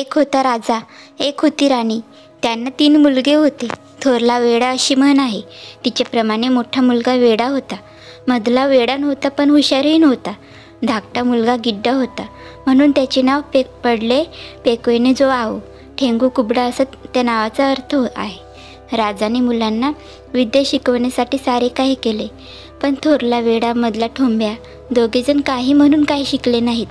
एक होता राजा, एक होती राणी. त्यांना 3 मुलगे होते. थोरला वेडा अशी म्हण आहे. तिच्याप्रमाणे मोठा मुलगा वेडा होता. मधला वेडा नव्हता पण हुशारही नव्हता. धाकटा मुलगा गिड्डा होता, म्हणून त्याचे नाव पडले पेकवेने जो आहो. ठेंगू कुबडा असं त्या नावाचा अर्थ आहे. राजाने मुलांना विद्या शिकवण्यासाठी सारे काही केले, पण थोरला वेडा, मधला ठोंब्या दोघेजण काही म्हणून काही शिकले नाहीत.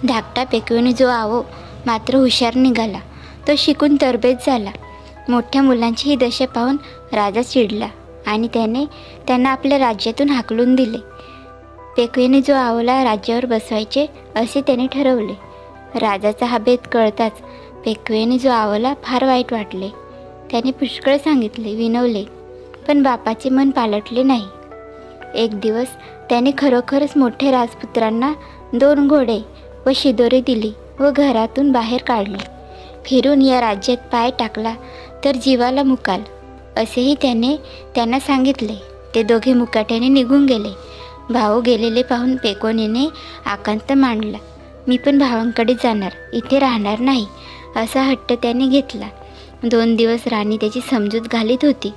धाकटा पेकवेने जो आहो मात्र हुशार निघाला. तो शिकून तरबेज झाला. मोठ्या मुलांची ही दशा पाहून राजा चिडला आणि त्यांना आपल्या राज्यातून हाकलून दिले. पेकवेने जो आवला राज्यावर बसवायचे असे त्याने ठरवले. राजाचा हा भेद कळताच पेकवेने जो आवला फार वाईट वाटले. त्याने पुष्कळ सांगितले, विनवले, पण बापाचे मन पालटले नाही. एक दिवस त्याने खरोखरच मोठ्या राजपुत्रांना 2 घोडे व शिदोरी दिली व घरातून बाहेर काढले. फिरून या राज्यात पाय टाकला तर जीवाला मुकाल, असेही त्यांना सांगितले. ते दोघे मुकाट्याने निघून गेले. भाऊ गेलेले पाहून पेकोनीने आकांत मांडला. मी पण भावांकडे जाणार, इथे राहणार नाही, असा हट्ट त्याने घेतला. 2 दिवस राणी त्याची समजूत घालीत होती,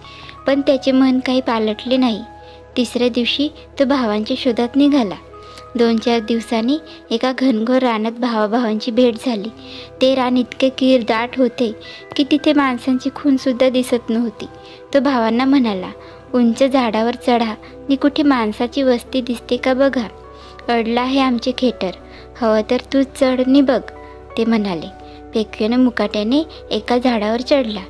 पण त्याचे मन काही पालटले नाही. 3ऱ्या दिवशी तो भावांच्या शोधात निघाला. 2-4 दिवसांनी एका घनघोर रानात भावाभावांची भेट झाली. ते रान इतके किरदाट होते की तिथे माणसांची खूनसुद्धा दिसत नव्हती. तो भावांना म्हणाला, उंच झाडावर चढा नि कुठे माणसाची वस्ती दिसते का बघा. अडला आहे आमचे खेटर, हवं तर तूच चढ नि बघ, ते म्हणाले. पेकवेने मुकाट्याने एका झाडावर चढला.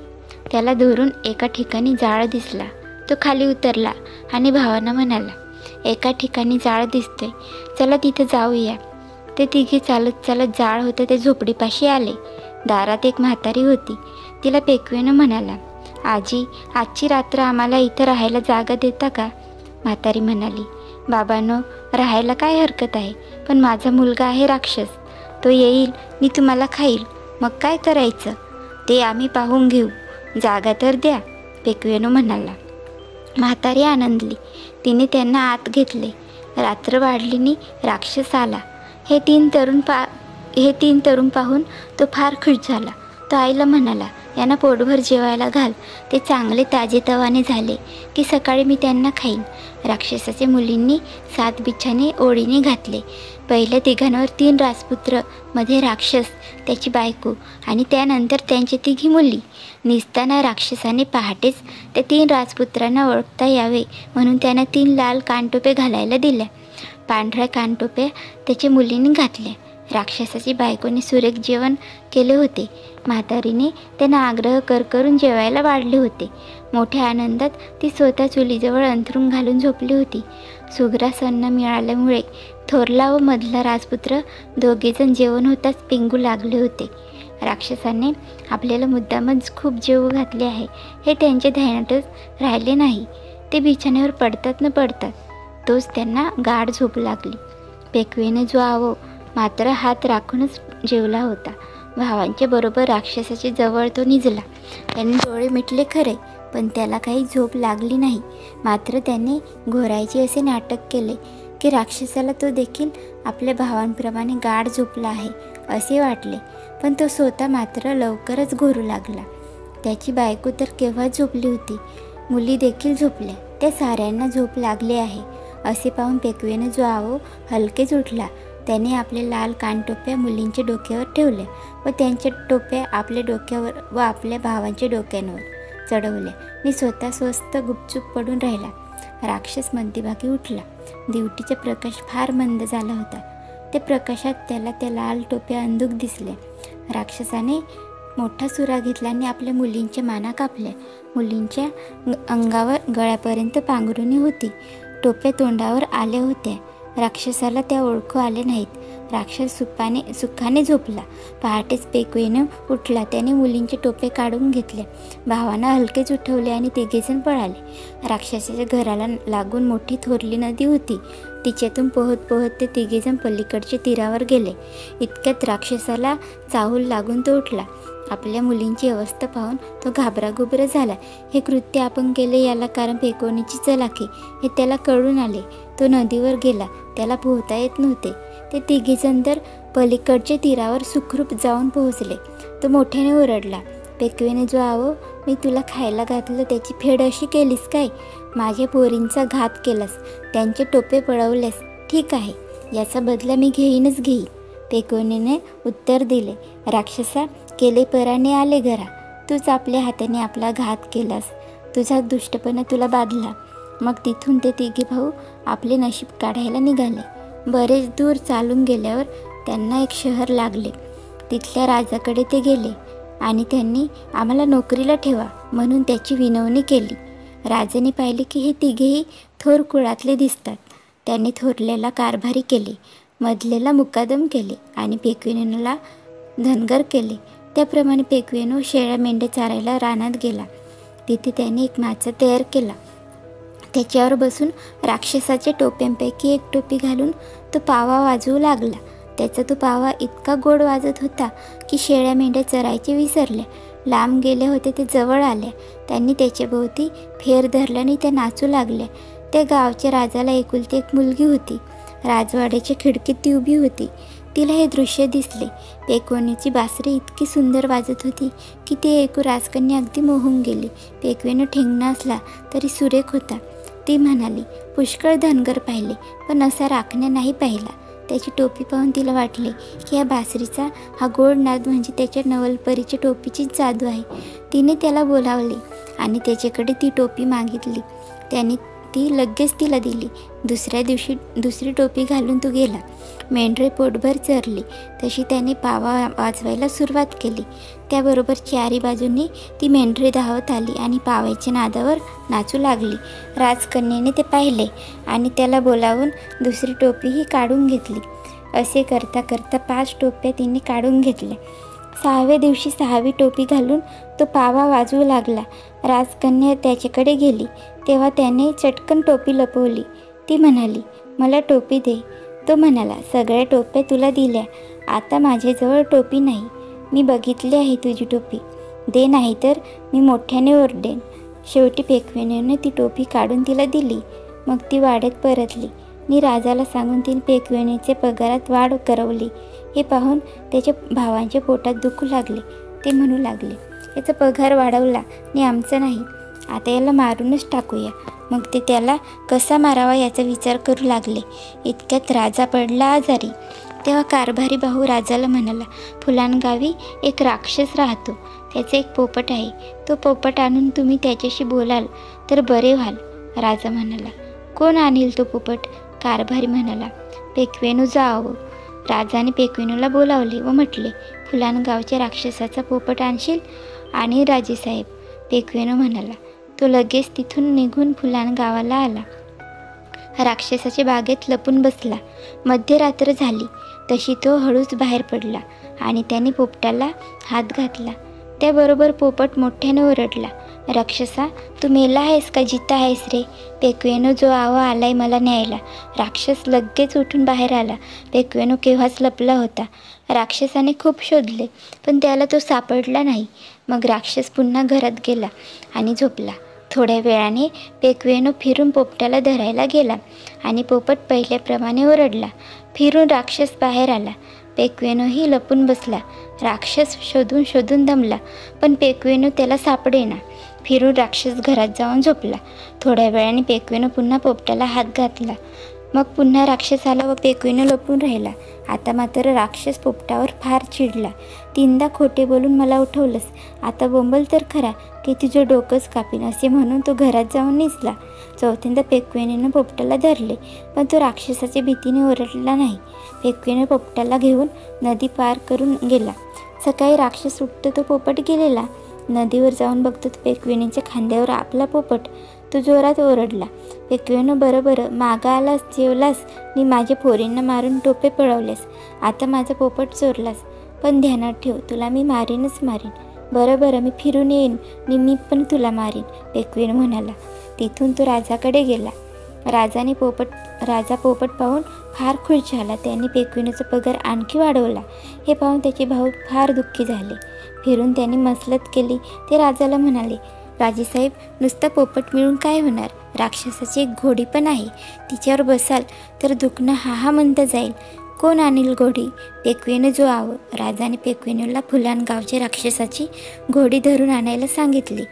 त्याला दुरून एका ठिकाणी जाळ दिसला. तो खाली उतरला आणि भावांना म्हणाला, एका ठिकाणी जाळ दिसते, चला तिथं जाऊया. ते तिघे चालत चालत जाळ होतं त्या झोपडीपाशी आले. दारात एक म्हातारी होती. तिला पेकवेनं म्हणाला, आजी, आजची रात्र आम्हाला इथं राहायला जागा देता का? म्हातारी म्हणाली, बाबांनो, राहायला काय हरकत आहे, पण माझा मुलगा आहे राक्षस. तो येईल मी तुम्हाला खाईल, मग काय करायचं ते आम्ही पाहून घेऊ. जागा तर द्या, पेकवेनं म्हणाला. म्हातारी आनंदली. तिने त्यांना आत घेतले. रात्र वाढली नि राक्षस आला. हे तीन तरुण पाहून तो फार खुश झाला. तो आईला म्हणाला, यांना पोटभर जेवायला घाल. ते चांगले ताजेतवाने झाले की सकाळी मी त्यांना खाईन. राक्षसाच्या मुलींनी 7 बिछाने ओळीने घातले. पहिल्या तिघांवर 3 राजपुत्र, मध्ये राक्षस, त्याची बायको आणि त्यानंतर त्यांची 3 मुली. निजताना राक्षसाने पहाटेच त्या 3 राजपुत्रांना ओळखता यावे म्हणून त्यांना 3 लाल कानटोपे घालायला दिल्या. पांढऱ्या कानटोप्या त्याच्या मुलींनी घातल्या. राक्षसाची बायकोने सुरेख जेवण केले होते. म्हातारीने त्यांना आग्रह करून जेवायला वाढले होते. मोठ्या आनंदात ती स्वतः चुलीजवळ अंथरूण घालून झोपली होती. सुग्रास अन्न मिळाल्यामुळे थोरला व मधला राजपुत्र दोघेजण जेवण होताच पेंगू लागले होते. राक्षसाने आपल्याला मुद्दामच खूप जेवू घातले आहे हे त्यांच्या ध्यानातच राहिले नाही. ते बिछाण्यावर पडतात न पडतात तोच त्यांना गाढ झोप लागली. पेकवेने जो आवो मात्र हात राखूनच जेवला होता. भावांच्या बरोबर राक्षसाच्या जवळ तो निजला. त्याने डोळे मिटले खरे, पण त्याला काही झोप लागली नाही. मात्र त्याने घोरायचे असे नाटक केले की राक्षसाला तो देखील आपल्या भावांप्रमाणे गाढ झोपला आहे असे वाटले. पण तो स्वतः मात्र लवकरच घोरू लागला. त्याची बायको तर केव्हा झोपली होती. मुली देखील झोपल्या. त्या साऱ्यांना झोप लागली आहे असे पाहून पेकवेने जो आवो हलकेच उठला. त्याने आपले लाल कानटोप्या मुलींच्या डोक्यावर ठेवल्या व त्यांच्या टोप्या आपल्या डोक्यावर व आपल्या भावांच्या डोक्यांवर चढवल्या आणि स्वतः स्वस्त गुपचूप पडून राहिला. राक्षस मध्यभागी उठला. दिवटीचा प्रकाश फार मंद झाला होता. त्या प्रकाशात त्याला त्या लाल टोप्या अंधुक दिसल्या. राक्षसाने मोठा सुरा घेतला आणि आपल्या मुलींच्या माना कापल्या. मुलींच्या अंगावर गळ्यापर्यंत पांघरुणी होती. टोप्या तोंडावर आल्या होत्या. राक्षसाला त्या ओळखू आले नाहीत. राक्षस सुखाने झोपला. पहाटेच पेकवेनं उठला. त्याने मुलींचे टोपे काढून घेतले. भावांना हलकेच उठवले आणि तिघेजण पळाले. राक्षसाच्या घराला लागून मोठी थोरली नदी होती. तिच्यातून पोहत पोहत ते तिघेजण पलीकडच्या तीरावर गेले. इतक्यात राक्षसाला चाहूल लागून तो उठला. आपल्या मुलींची अवस्था पाहून तो घाबराघुबरा झाला. हे कृत्य आपण केले याला कारण पेकोनीची चलाखी हे त्याला कळून आले. तो नदीवर गेला. त्याला पोहता येत नव्हते. ते तिघेजण तर पलीकडच्या तीरावर सुखरूप जाऊन पोहोचले. तो तो मोठ्याने ओरडला. पेकवेने जो आहो, मी तुला खायला घातलं त्याची फेड अशी केलीस काय? माझ्या पोरींचा घात केलास, त्यांचे टोपे पळवलेस. ठीक आहे, याचा बदला मी घेईनच घेईन. पेकवेने उत्तर दिले. राक्षसा, केले पराने आले घरा. तूच आपल्या हाताने आपला घात केलास. तुझा दुष्टपणा तुला बाधला. मग तिथून ते तिघे भाऊ आपले नशीब काढायला निघाले. बरेच दूर चालून गेल्यावर त्यांना एक शहर लागले. तिथल्या राजाकडे ते गेले आणि त्यांनी आम्हाला नोकरीला ठेवा म्हणून त्याची विनवणी केली. राजाने पाहिले की हे तिघेही थोर कुळातले दिसतात. त्यांनी थोरल्याला कारभारी केले, मधलेला मुकादम केले आणि पेकवेनूला धनगर केले. त्याप्रमाणे पेकवेनू शेळ्या मेंढ्या चारायला रानात गेला. तिथे त्याने एक माचा तयार केला. त्याच्यावर बसून राक्षसाच्या टोप्यांपैकी एक टोपी घालून तो पावा वाजवू लागला. त्याचा तो पावा इतका गोड वाजत होता की शेळ्या मेंढ्या चरायचे विसरल्या. लांब गेल्या होत्या ते जवळ आल्या. त्यांनी त्याच्याभोवती फेर धरल्याने त्या नाचू लागल्या. त्या गावच्या राजाला एकुलती एक मुलगी होती. राजवाड्याच्या खिडकीत ती उभी होती. तिला हे दृश्य दिसले. पेकवेनूची बासरी इतकी सुंदर वाजत होती की ते ऐकून राजकन्या अगदी मोहून गेली. पेकवेनू ठेंगणा असला तरी सुरेख होता. ती म्हणाली, पुष्कळ धनगर पाहिले पण असा राखण्या नाही पाहिला. त्याची टोपी पाहून तिला वाटले की या बासरीचा हा गोड नाद म्हणजे त्याच्या नवलपरीच्या टोपीचीच जादू आहे. तिने त्याला बोलावले आणि त्याच्याकडे ती टोपी मागितली. त्याने ती लगेच तिला दिली. दुसऱ्या दिवशी दुसरी टोपी घालून तो गेला. मेंढरे पोटभर चरली तशी त्याने पावा वाजवायला सुरुवात केली. त्याबरोबर चारी बाजूंनी ती मेंढरे धावत आली आणि पावाच्या नादावर नाचू लागली. राजकन्येने ते पाहिले आणि त्याला बोलावून दुसरी टोपीही काढून घेतली. असे करता करता 5 टोप्या तिने काढून घेतल्या. 6व्या दिवशी 6वी टोपी घालून तो पावा वाजवू लागला. राजकन्या त्याच्याकडे गेली तेव्हा त्याने चटकन टोपी लपवली. ती म्हणाली, मला टोपी दे. तो म्हणाला, सगळ्या टोप्या तुला दिल्या, आता माझ्याजवळ टोपी नाही. मी बघितली आहे तुझी टोपी, दे नाही तर मी मोठ्याने ओरडेन. शेवटी पेकवेनूने ती टोपी काढून तिला दिली. मग ती वाड्यात परतली आणि राजाला सांगून तिने पेकवेनूच्या पगारात वाढ करवली. हे पाहून त्याच्या भावांच्या पोटात दुखू लागले. ते म्हणू लागले, याचा पगार वाढवला आणि आमचा नाही, आता याला मारूनच टाकूया. मग ते त्याला कसा मारावा याचा विचार करू लागले. इतक्यात राजा पडला आजारी. तेव्हा कारभारी भाऊ राजाला म्हणाला, फुलाणगावी एक राक्षस राहतो, त्याचे एक पोपट आहे. तो पोपट आणून तुम्ही त्याच्याशी बोलाल तर बरे व्हाल. राजा म्हणाला, कोण आणील तो पोपट? कारभारी म्हणाला, पेकवेनू जावं. राजाने पेकवेनूला बोलावले व म्हटले, फुलाणगावच्या राक्षसाचा पोपट आणशील? आणि राजेसाहेब. पेकवेनू म्हणाला. तो लगेच तिथून निघून फुलाणगावाला आला. राक्षसाच्या बागेत लपून बसला. मध्यरात्र झाली तशी तो हळूच बाहेर पडला आणि त्याने पोपटाला हात घातला. त्याबरोबर पोपट मोठ्याने ओरडला, राक्षसा, तू मेला आहेस का जिता आहेस रे? पेकवेनू जो आवा आलाय मला न्यायला. राक्षस लगेच उठून बाहेर आला. पेकवेनू केव्हाच लपला होता. राक्षसाने खूप शोधले पण त्याला तो सापडला नाही. मग राक्षस पुन्हा घरात गेला आणि झोपला. थोड्या वेळाने पेकवेनू फिरून पोपटाला धरायला गेला आणि पोपट पहिल्याप्रमाणे ओरडला. फिरून राक्षस बाहेर आला. पेकवेनूही लपून बसला. राक्षस शोधून शोधून दमला पण पेकवेनू त्याला सापडेना. फिरून राक्षस घरात जाऊन झोपला. थोड्या वेळाने पेकवेनू पुन्हा पोपटाला हात घातला. मग पुन्हा राक्षस आला व पेकवेनू लपून राहिला. आता मात्र राक्षस पोपटावर फार चिडला. 3दा खोटे बोलून मला उठवलंस, आता बोंबल तर खरा की तुझं डोकंच कापीन, असे म्हणून तो घरात जाऊन निसला. 4थ्यांदा पेकवेनूनं पोपटाला धरले पण तो राक्षसाच्या भीतीने ओरडला नाही. पेकवेनू पोपटाला घेऊन नदी पार करून गेला. सकाळी राक्षस उठतो तो पोपट गेलेला. नदीवर जाऊन बघतो तो पेकवेनूच्या खांद्यावर आपला पोपट. तो जोरात ओरडला, पेकवेनू, बरं मागा आलास, जेवलास आणि माझ्या पोरींना मारून टोपे पळवलेस. आता माझा पोपट चोरलास, पण ध्यानात ठेव, तुला मी मारीनच मारीन. बरं मी फिरून येईन आणि मी पण तुला मारीन, पेकवेनू म्हणाला. तिथून तो राजाकडे गेला. राजा पोपट पाहून फार खुश झाला. त्याने पेकवेनूचा पगार आणखी वाढवला. हे पाहून त्याचे भाऊ फार दुःखी झाले. फिरून त्यांनी मसलत केली. ते राजाला म्हणाले, राजेसाहेब, नुसता पोपट मिळून काय होणार? राक्षसाची एक घोडी पण आहे, तिच्यावर बसाल तर दुखणं हा म्हणता जाईल. कोण आणील घोडी? पेकवेनं जो आव. राजाने पेकवेनूला फुलान गावच्या राक्षसाची घोडी धरून आणायला सांगितली.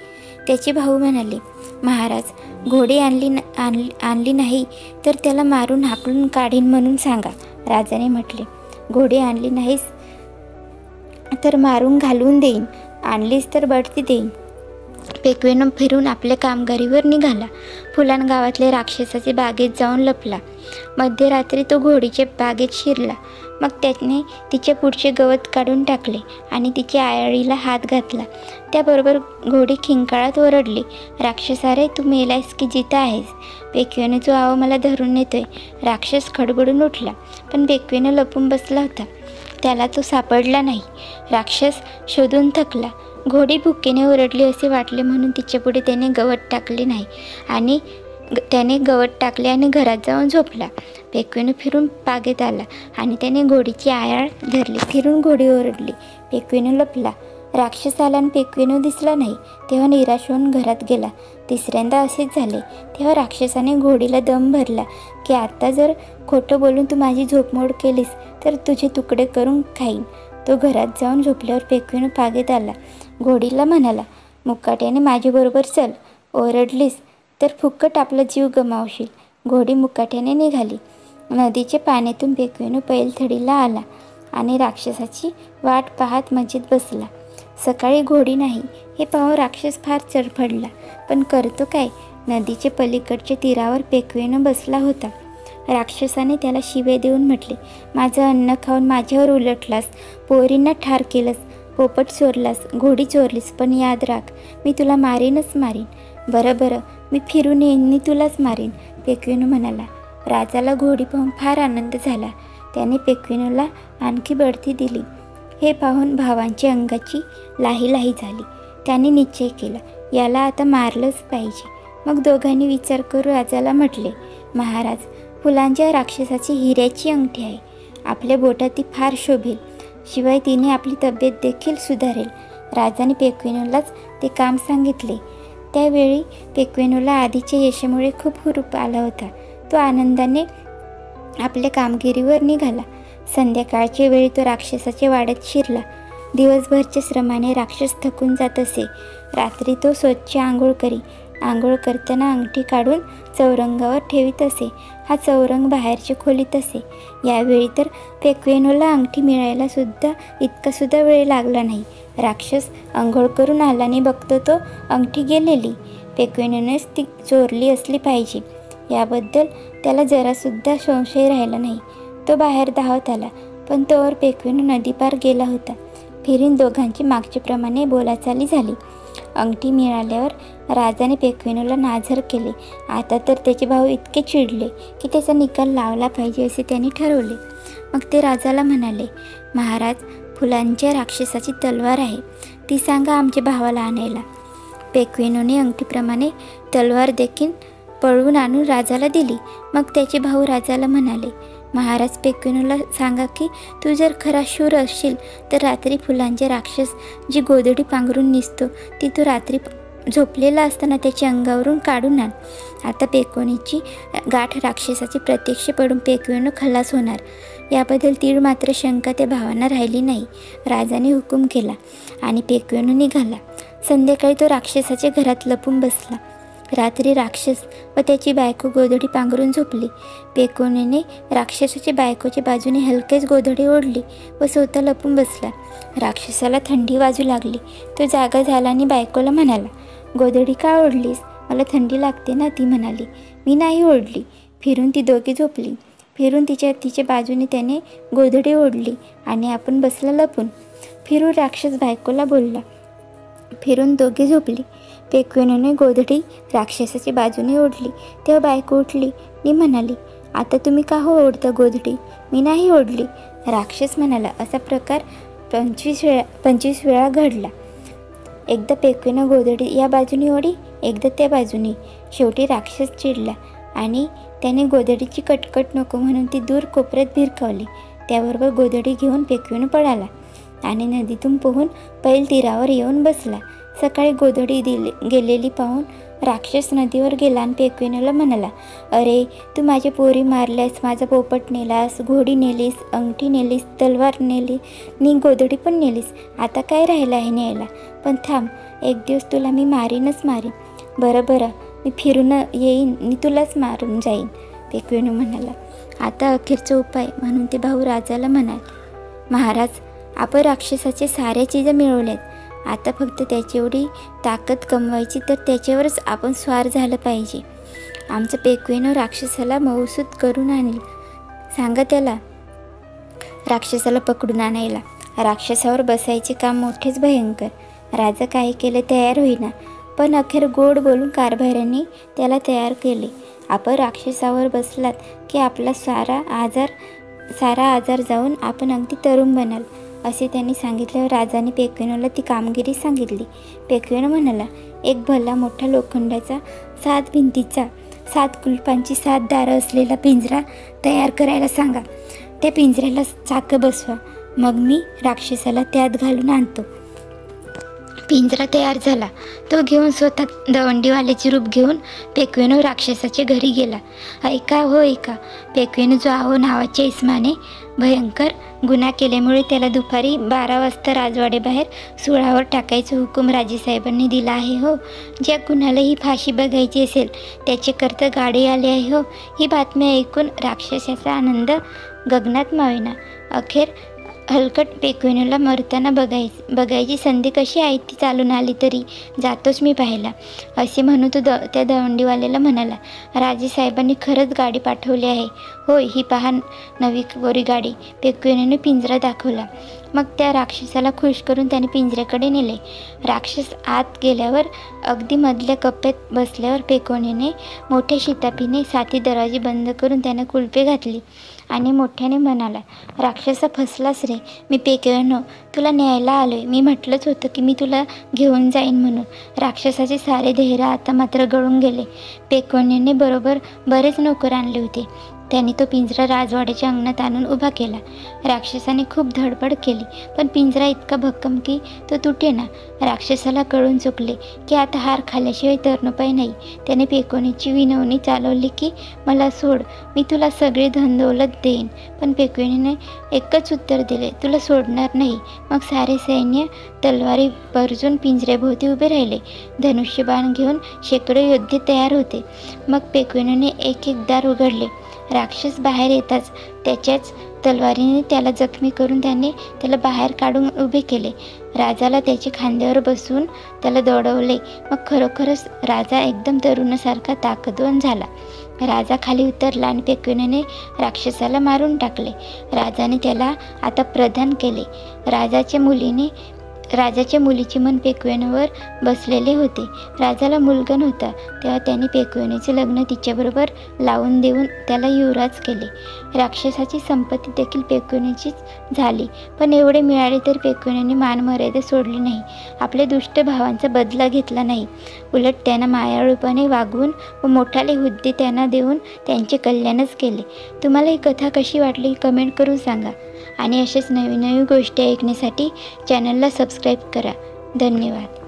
त्याचे भाऊ म्हणाले, महाराज, घोडी आणली नाही तर त्याला मारून हाकलून काढीन म्हणून सांगा. राजाने म्हटले, घोडी आणली नाहीस तर मारून घालवून देईन, आणलीस तर बढती देईन. पेकवेनं फिरून आपल्या कामगारीवर निघाला. फुलान गावातल्या राक्षसाच्या बागेत जाऊन लपला. मध्यरात्री तो घोडीच्या बागेत शिरला. मग त्याने तिच्या पुढचे गवत काढून टाकले आणि तिच्या आयाळीला हात घातला. त्याबरोबर घोडी खिंकाळत ओरडली, राक्षसा रे, तू मेलायस की जिता आहेस? पेकवेनं जो आव मला धरून नेतोय. राक्षस खडबडून उठला, पण पेकवेनं लपून बसला होता. त्याला तो सापडला नाही. राक्षस शोधून थकला. घोडी भुकेने ओरडली असे वाटले म्हणून तिच्यापुढे त्याने गवत टाकले आणि घरात जाऊन झोपला. पेकवेनं फिरून बागेत आला आणि त्याने घोडीची आयाळ धरली. फिरून घोडी ओरडली. पेकवेनं लपला. राक्षस आला आणि पेकवेनं दिसला नाही. तेव्हा निराश होऊन घरात गेला. तिसऱ्यांदा असेच झाले. तेव्हा राक्षसाने घोडीला दम भरला की आता जर खोटं बोलून तू माझी झोपमोड केलीस तर तुझे तुकडे करून खाईन. तो घरात जाऊन झोपल्यावर पेकवेनं बागेत आला. घोडीला म्हणाला, मुकाट्याने माझ्याबरोबर चल. ओरडलीस तर फुकट आपला जीव गमावशील. घोडी मुकाट्याने निघाली. नदीच्या पाण्यातून पेकवेनं पैलथडीला आला आणि राक्षसाची वाट पाहत मजेत बसला. सकाळी घोडी नाही हे पाहून राक्षस फार चरफडला. पण करतो काय? नदीच्या पलीकडच्या तीरावर पेकवेनं बसला होता. राक्षसाने त्याला शिवे देऊन म्हटले, माझं अन्न खाऊन माझ्यावर उलटलास, पोरींना ठार केलंस, पोपट चोरलास, घोडी चोरलीस, पण याद राख, मी तुला मारीनच मारीन. बरं, मी फिरून येईन, मी तुलाच मारीन. पेकवेनं म्हणाला. राजाला घोडी पाहून फार आनंद झाला. त्याने पेकवेनूला आणखी बढती दिली. हे पाहून भावांच्या अंगाची लाही झाली. त्याने निश्चय केला, याला आता मारलंच पाहिजे. मग दोघांनी विचार करून राजाला म्हटले, महाराज, फुलांच्या राक्षसाची हिऱ्याची अंगठी आहे. आपल्या बोटात ती फार शोभेल. शिवाय तिने आपली तब्येत देखील सुधारेल. राजाने पेकवेनूलाच ते काम सांगितले. त्यावेळी पेकवेनूला आधीच्या यशामुळे खूप हुरूप आला होता. तो आनंदाने आपल्या कामगिरीवर निघाला. संध्याकाळच्या वेळी तो राक्षसाच्या वाड्यात शिरला. दिवसभरच्या श्रमाने राक्षस थकून जात असे. रात्री तो स्वच्छ आंघोळ करी. आंघोळ करताना अंगठी काढून चौरंगावर ठेवीत असे. हा चौरंग बाहेरच्या खोलीत असे. यावेळी तर पेकवेनूला अंगठी मिळायला इतका वेळ लागला नाही. राक्षस आंघोळ करून आला आणि बघतो तो अंगठी गेलेली. पेकवेनूनेच ती चोरली असली पाहिजे याबद्दल त्याला जरासुद्धा संशय राहिला नाही. तो बाहेर धावत आला, पण तोवर पेकवेनू नदीपार गेला होता. फिरून दोघांची मागच्याप्रमाणे बोलाचाली झाली. अंगठी मिळाल्यावर राजाने पेकवेनूला नाझर केले. आता तर त्याचे भाऊ इतके चिडले की त्याचा निकाल लावला पाहिजे असे त्यांनी ठरवले. मग ते राजाला म्हणाले, महाराज, फुलांच्या राक्षसाची तलवार आहे, ती सांगा आमच्या भावाला आणायला. पेकवेनूने अंगठीप्रमाणे तलवार देखील पळवून आणून राजाला दिली. मग त्याचे भाऊ राजाला म्हणाले, महाराज, पेकवेनूला सांगा की तू जर खरा शूर असशील तर रात्री फुलांचे राक्षस जी गोधडी पांघरून निसतो ती तो रात्री झोपलेला असताना त्याच्या अंगावरून काढून आण. आता पेकवेनूची गाठ राक्षसाची प्रत्यक्ष पडून पेकवेनू खलास होणार याबद्दल तीळ मात्र शंका त्या भावांना राहिली नाही. राजाने हुकूम केला आणि पेकवेनू निघाला. संध्याकाळी तो राक्षसाच्या घरात लपून बसला. रात्री राक्षस व त्याची बायको गोधडी पांघरून झोपली. पेकवेनूने राक्षसाच्या बायकोच्या बाजूने हलकेच गोधडी ओढली व स्वतः लपून बसला. राक्षसाला थंडी वाजू लागली. तो जागा झाला आणि बायकोला म्हणाला, गोधडी का ओढलीस? मला थंडी लागते ना. ती म्हणाली, मी नाही ओढली. फिरून ती दोघी झोपली. फिरून तिच्या बाजूने त्याने गोधडी ओढली आणि आपण बसला लपून. फिरून राक्षस बायकोला बोलला. फिरून दोघे झोपली. पेकवेनूने गोधडी राक्षसाच्या बाजूने ओढली. तेव्हा बायको उठली आणि म्हणाली, आता तुम्ही का हो ओढता गोधडी? मी नाही ओढली. राक्षस म्हणाला, असा प्रकार 25 वेळा घडला. एकदा पेकवेनं गोधडी या बाजूने ओढी, एकदा त्या बाजूने. शेवटी राक्षस चिडला आणि त्याने गोधडीची कटकट नको म्हणून ती दूर कोपऱ्यात भिरकावली. त्याबरोबर गोधडी घेऊन पेकवेनू पळाला आणि नदीतून पोहून पैल तीरावर येऊन बसला. सकाळी गोधडी गेलेली पाहून राक्षस नदीवर गेला आणि पेक्वेनूला म्हणाला, अरे तू माझी पोरी मारल्यास, माझा पोपट नेलास, घोडी नेलीस, अंगठी नेलीस, तलवार नेली नी गोधडी पण नेलीस, आता काय राहिलं आहे न्यायला? पण थांब, एक दिवस तुला मी मारीनच मारीन. बरं मी फिरून येईन आणि तुलाच मारून जाईन, पेक्वेनू म्हणाला. आता अखेरचा उपाय म्हणून ते भाऊ राजाला म्हणाले, महाराज, आपण राक्षसाचे साऱ्या चीजं मिळवल्यात. आता फक्त त्याची एवढी ताकद कमवायची तर त्याच्यावरच आपण स्वार झालं पाहिजे. आमचं पेक्वेनू राक्षसाला मौसूद करून आणेल. सांगा त्याला राक्षसाला पकडून आणायला. राक्षसावर बसायचे काम मोठेच भयंकर. राजा काही केले तयार होईना, पण अखेर गोड बोलून कारभाऱ्यांनी त्याला तयार केले. आपण राक्षसावर बसलात की आपला सारा आजार जाऊन आपण अगदी तरुण बनाल, असे त्यांनी सांगितल्यावर राजाने पेक्वेनूला ती कामगिरी सांगितली. पेक्वेनू म्हणाला, एक भला मोठा लोखंडाचा 7 भिंतीचा 7 कुलपांची 7 दारं असलेला पिंजरा तयार करायला सांगा. त्या पिंजऱ्याला चाकं बसवा, मग मी राक्षसाला त्यात घालून आणतो. पिंजरा तयार झाला. तो घेऊन स्वतः दवंडीवाल्याचे रूप घेऊन पेक्वेनू राक्षसाच्या घरी गेला. ऐका, पेक्वेनू जो आहो नावाच्या इस्माने भयंकर गुन्हा केल्यामुळे त्याला दुपारी 12 वाजता राजवाड्याबाहेर सुळावर टाकायचा हुकूम राजेसाहेबांनी दिला आहे हो. ज्या कुणाला ही फाशी बघायची असेल त्याच्याकरता गाडी आली आहे हो. ही बातमी ऐकून राक्षसाचा आनंद गगनात मावेना. अखेर हलकट पेक्वेनूला मरताना बघायची संधी कशी आहे ती चालून आली तरी जातोच मी पाहायला, असे म्हणून तो त्या दवंडीवाल्याला म्हणाला. राजेसाहेबांनी खरंच गाडी पाठवली आहे. होय, ही पहा नवी कोरी गाडी. पेक्वेनूने पिंजरा दाखवला. मग त्या राक्षसाला खुश करून त्याने पिंजऱ्याकडे नेले. राक्षस आत गेल्यावर अगदी मधल्या कप्प्यात बसल्यावर पेक्वेनूने मोठ्या शिताफीने 7 दरवाजे बंद करून त्याने कुलपे घातली आणि मोठ्याने म्हणाला, राक्षसा फसलास रे. मी पेक्वेनू तुला न्यायला आलोय. मी म्हटलंच होतं की मी तुला घेऊन जाईन म्हणून. राक्षसाचे सारे धैर्य आता मात्र गळून गेले. पेक्वेनूने बरोबर बरेच नोकर आणले होते. त्यांनी तो पिंजरा राजवाड्याच्या अंगणात आणून उभा केला. राक्षसाने खूप धडपड केली, पण पिंजरा इतका भक्कम की तो तुटेना. राक्षसाला कळून चुकले की आता हार खाल्ल्याशिवाय तरणोपाय नाही. त्याने पेक्वेनूची विनवणी चालवली की मला सोड, मी तुला सगळे धनदौलत देईन. पण पेक्वेनूने एकच उत्तर दिले, तुला सोडणार नाही. मग सारे सैन्य तलवारी बरजून पिंजऱ्याभोवती उभे राहिले. धनुष्यबाण घेऊन शेकडो योद्धे तयार होते. मग पेक्वेनूने एक दार उघडले. राक्षस बाहेर येताच त्याच्याच तलवारीने त्याला जखमी करून त्याला बाहेर काढून उभे केले. राजाला त्याच्या खांद्यावर बसवून त्याला दौडवले. मग खरोखरच राजा एकदम तरुणासारखा ताकदवान झाला. राजा खाली उतरला आणि पेक्वेनूने राक्षसाला मारून टाकले. राजाने त्याला आता प्रधान केले. राजाच्या मुलीचे मन पेक्वेनूवर बसलेले होते. राजाला मुलगा नव्हता तेव्हा त्याने पेक्वेनूचे लग्न तिच्याबरोबर लावून देऊन त्याला युवराज केले. राक्षसाची संपत्ती देखील पेक्वेनूचीच झाली. पण एवढे मिळाले तर पेक्वेनूने मानमर्यादा सोडली नाही. आपल्या दुष्ट भावांचा बदला घेतला नाही. उलट त्यांना मायाळूपणे वागवून व मोठाले हुद्दे त्यांना देऊन त्यांचे कल्याणच केले. तुम्हाला ही कथा कशी वाटली कमेंट करून सांगा. आणि अशाच नवीन गोष्टी ऐकण्यासाठी चॅनलला सबस्क्राईब करा. धन्यवाद.